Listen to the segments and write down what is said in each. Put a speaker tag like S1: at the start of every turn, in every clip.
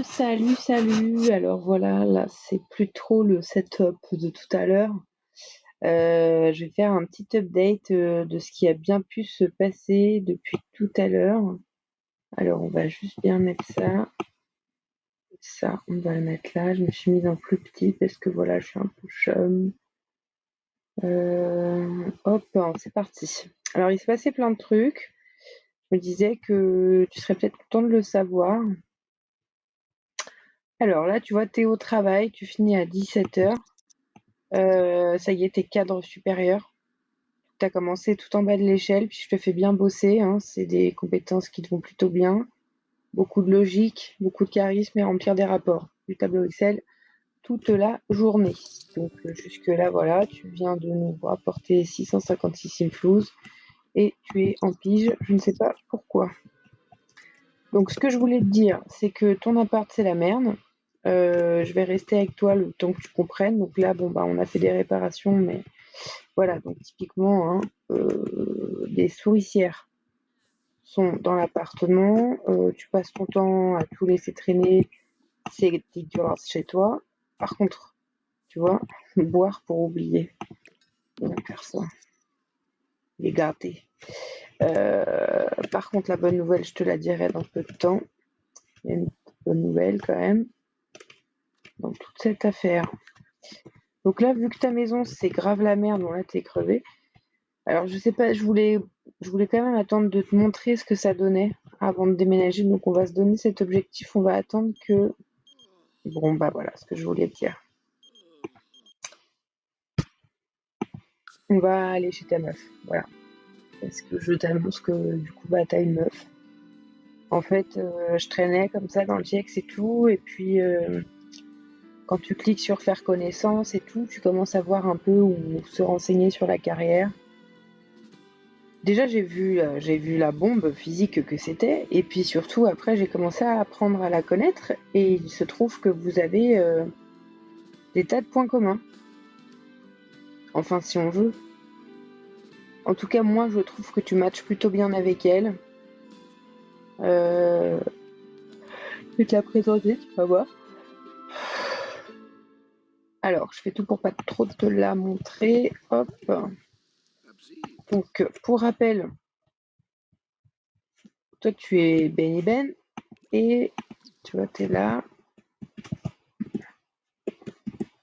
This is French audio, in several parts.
S1: Salut. Alors voilà, là c'est plus trop le setup de tout à l'heure. Je vais faire un petit update de ce qui a bien pu se passer depuis tout à l'heure. Alors on va juste bien mettre ça. Ça, on va le mettre là. Je me suis mise en plus petit parce que voilà, je suis un peu chum. Hop, c'est parti. Alors il s'est passé plein de trucs. Je me disais que tu serais peut-être content de le savoir. Alors là, tu vois, tu es au travail, tu finis à 17h. Ça y est, t'es cadre supérieur. Tu as commencé tout en bas de l'échelle, puis je te fais bien bosser. Hein. C'est des compétences qui te vont plutôt bien. Beaucoup de logique, beaucoup de charisme et remplir des rapports. Du tableau Excel toute la journée. Donc jusque-là, voilà, tu viens de nous rapporter 656 simflouz et tu es en pige, je ne sais pas pourquoi. Donc ce que je voulais te dire, c'est que ton appart, c'est la merde. Je vais rester avec toi le temps que tu comprennes. Donc là, bon, bah, on a fait des réparations, mais voilà, donc typiquement, hein, les souricières sont dans l'appartement. Tu passes ton temps à tout laisser traîner. C'est dégueulasse chez toi. Par contre, tu vois, boire pour oublier. On va faire ça. Les gâtés. Par contre, la bonne nouvelle, je te la dirai dans peu de temps. Il y a une bonne nouvelle quand même dans toute cette affaire. Donc là, vu que ta maison, c'est grave la merde, bon là, t'es crevé. Alors, je sais pas, je voulais quand même attendre de te montrer ce que ça donnait avant de déménager. Donc, on va se donner cet objectif. On va attendre que... Bon, bah voilà ce que je voulais te dire. On va aller chez ta meuf, voilà. Parce que je t'annonce que du coup, bah, t'as une meuf. En fait, je traînais comme ça dans le GX et tout. Et puis, quand tu cliques sur faire connaissance et tout, tu commences à voir un peu où se renseigner sur la carrière. Déjà, j'ai vu la bombe physique que c'était, et puis surtout, après, j'ai commencé à apprendre à la connaître, et il se trouve que vous avez des tas de points communs. Enfin, si on veut. En tout cas, moi, je trouve que tu matches plutôt bien avec elle. Je vais te la présenter, tu vas voir. Alors, je fais tout pour pas trop te la montrer. Hop. Donc, pour rappel, toi, tu es Benny Ben, et tu vois, t'es là.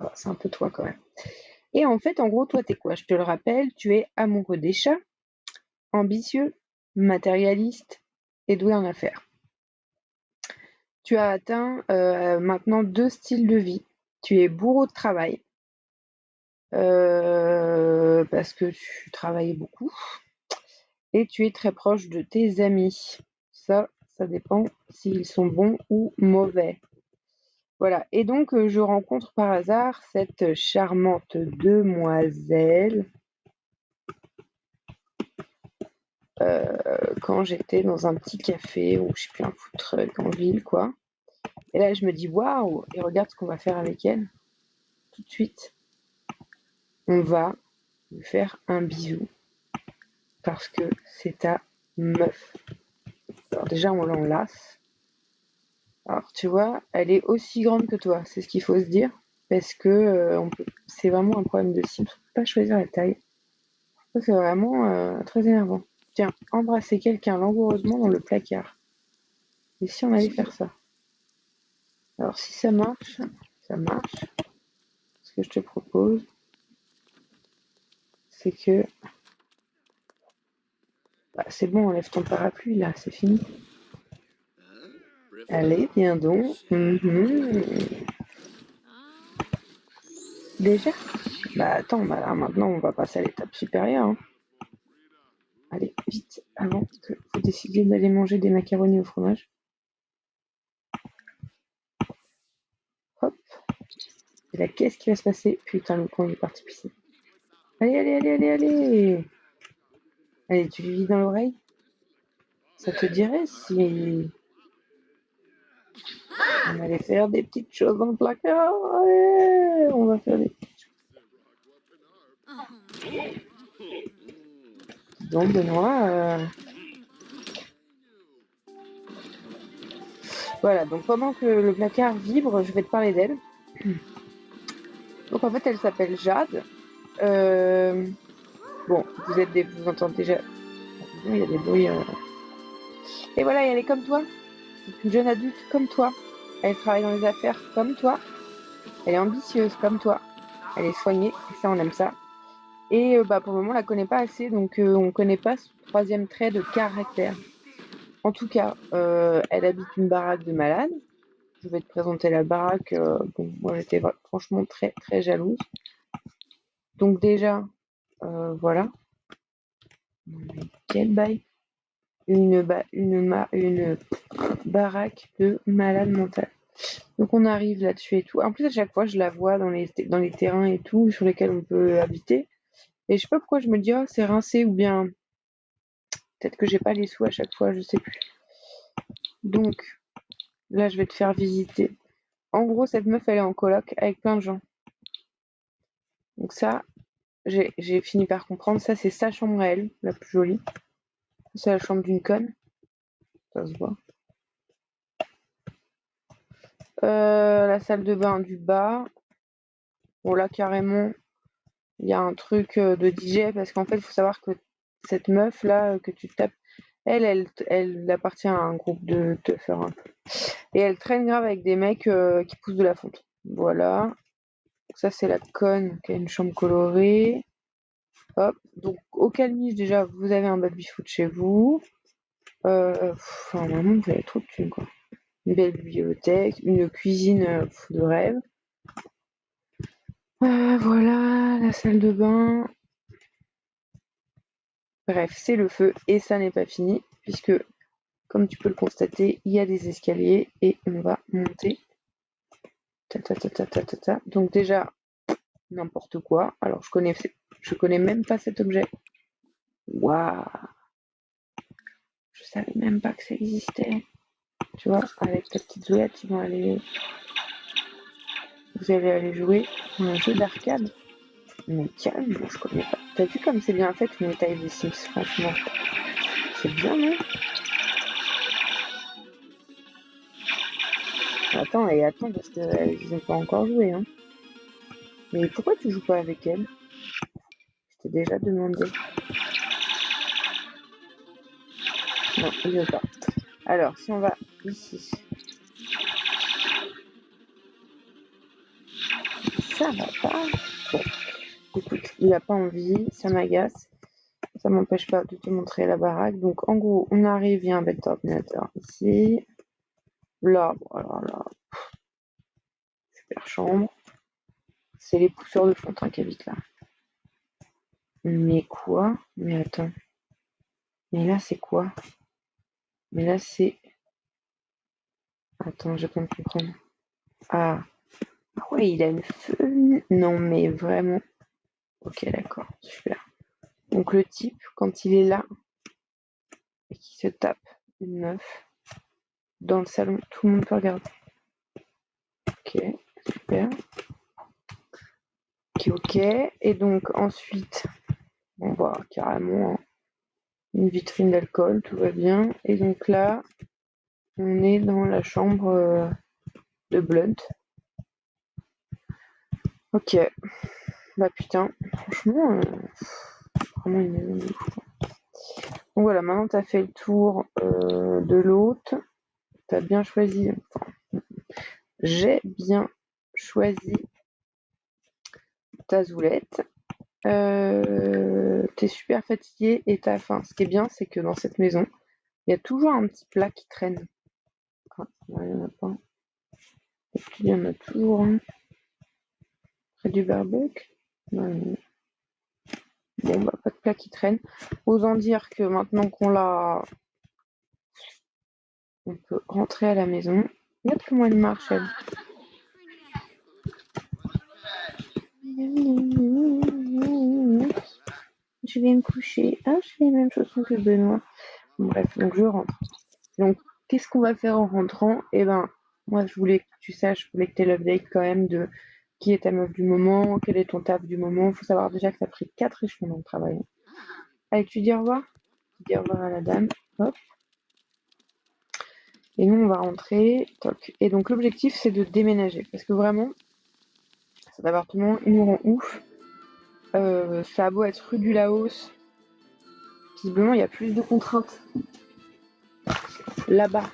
S1: Oh, c'est un peu toi quand même. Et en fait, en gros, toi, t'es quoi? Je te le rappelle, tu es amoureux des chats, ambitieux, matérialiste et doué en affaires. Tu as atteint maintenant 2 styles de vie. Tu es bourreau de travail parce que tu travailles beaucoup et tu es très proche de tes amis. Ça dépend s'ils sont bons ou mauvais. Voilà. Et donc, je rencontre par hasard cette charmante demoiselle quand j'étais dans un petit café ou je sais plus un foutre en ville quoi. Et là je me dis waouh, et regarde ce qu'on va faire avec elle. Tout de suite, on va lui faire un bisou parce que c'est ta meuf. Alors déjà on l'enlace. Alors tu vois, elle est aussi grande que toi, c'est ce qu'il faut se dire parce que c'est vraiment un problème de cible, on peut pas choisir la taille. Ça c'est vraiment très énervant. Tiens, embrasser quelqu'un langoureusement dans le placard. Et si on allait faire ça? Alors si ça marche, ce que je te propose, c'est que... Bah, c'est bon, enlève ton parapluie là, c'est fini. Allez, viens donc. Déjà? Bah attends, bah, là, maintenant on va passer à l'étape supérieure. Hein. Allez, vite, avant que vous décidiez d'aller manger des macaronis au fromage. Hop. Et là, qu'est-ce qui va se passer? Putain, le con il est parti pisser. Allez. Allez, tu lui vis dans l'oreille? Ça te dirait si on allait faire des petites choses dans le placard? Ouais, on va faire des petites choses. donc Benoît. Voilà, donc pendant que le placard vibre, je vais te parler d'elle. Donc en fait, elle s'appelle Jade. Bon, vous entendez déjà. Il y a des bruits. Et voilà, elle est comme toi. C'est une jeune adulte comme toi. Elle travaille dans les affaires comme toi. Elle est ambitieuse comme toi. Elle est soignée, et ça, on aime ça. Et pour le moment, on la connaît pas assez, donc on connaît pas son troisième trait de caractère. En tout cas, elle habite une baraque de malades. Je vais te présenter la baraque. Bon, moi, j'étais franchement très, très jalouse. Donc déjà, voilà. Quel bail. Une baraque de malade mental. Donc on arrive là-dessus et tout. En plus, à chaque fois, je la vois dans les terrains et tout, sur lesquels on peut habiter. Et je sais pas pourquoi je me dis, oh, c'est rincé, ou bien peut-être que j'ai pas les sous à chaque fois, je sais plus. Donc, là, je vais te faire visiter. En gros, cette meuf, elle est en coloc avec plein de gens. Donc ça, j'ai fini par comprendre. Ça, c'est sa chambre à elle, la plus jolie. C'est la chambre d'une conne. Ça se voit. La salle de bain du bas. Bon, là, carrément, il y a un truc de DJ, parce qu'en fait, il faut savoir que cette meuf-là que tu tapes, elle appartient à un groupe de teufeurs un peu. Et elle traîne grave avec des mecs qui poussent de la fonte. Voilà. Ça, c'est la conne qui a une chambre colorée. Hop. Donc, au calmiche, déjà, vous avez un baby-foot chez vous. Vraiment, vous avez trop de thunes, quoi. Une belle bibliothèque, une cuisine de rêve. Voilà, la salle de bain. Bref, c'est le feu et ça n'est pas fini puisque, comme tu peux le constater, il y a des escaliers et on va monter. Donc déjà, n'importe quoi. Alors je connais même pas cet objet. Waouh! Je savais même pas que ça existait. Tu vois, avec ta petite zoulette, vous allez aller jouer à un jeu d'arcade. Mais calme, je connais pas. T'as vu comme c'est bien fait une taille des Sims, franchement. C'est bien, non? Attends, parce qu'ils ont pas encore joué, hein. Mais pourquoi tu joues pas avec elle? Je t'ai déjà demandé. Non, il veut pas. Alors, si on va ici. Ça va pas. Bon, écoute, il a pas envie, ça m'agace. Ça m'empêche pas de te montrer la baraque. Donc, en gros, on arrive, il y a un bel ordinateur ici. Là, bon, alors là, super chambre. C'est les pousseurs de fond qui habitent là. Mais quoi? Mais attends. Mais là, c'est quoi? Mais là, c'est... Attends, je peux me comprendre. Ah. Ah ouais, il a une fenêtre. Non, mais vraiment. Ok, d'accord, super. Donc le type, quand il est là et qu'il se tape une meuf dans le salon, tout le monde peut regarder. Ok, super. Ok. Et donc ensuite, on voit carrément une vitrine d'alcool, tout va bien. Et donc là, on est dans la chambre de Blunt. Ok. Bah putain, franchement, vraiment une maison de ouf. Donc voilà, maintenant tu as fait le tour de l'hôte. Tu as bien choisi. Enfin, j'ai bien choisi ta zoulette. T'es super fatigué et t'as faim. Ce qui est bien, c'est que dans cette maison, il y a toujours un petit plat qui traîne. Ah, il n'y en a pas. Il y en a toujours un. Près du barbecue. Non. Bon, bah, pas de plat qui traîne. Osant dire que maintenant qu'on l'a, on peut rentrer à la maison. Regarde comment elle marche, elle. Je vais me coucher. Ah, je fais les mêmes choses que Benoît. Bref, donc je rentre. Donc, qu'est-ce qu'on va faire en rentrant? Eh ben, moi, je voulais que tu saches, je voulais que tu aies l'update quand même de qui est ta meuf du moment, quel est ton taf du moment. Il faut savoir déjà que tu as pris 4 échelons dans le travail. Allez, tu dis au revoir. Tu dis au revoir à la dame. Hop. Et nous, on va rentrer. Toc. Et donc, l'objectif, c'est de déménager. Parce que vraiment, cet appartement, il nous rend ouf. Ça a beau être rue du Laos. Visiblement, il y a plus de contraintes là-bas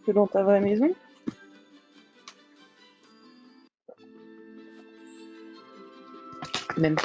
S1: que dans ta vraie maison. Même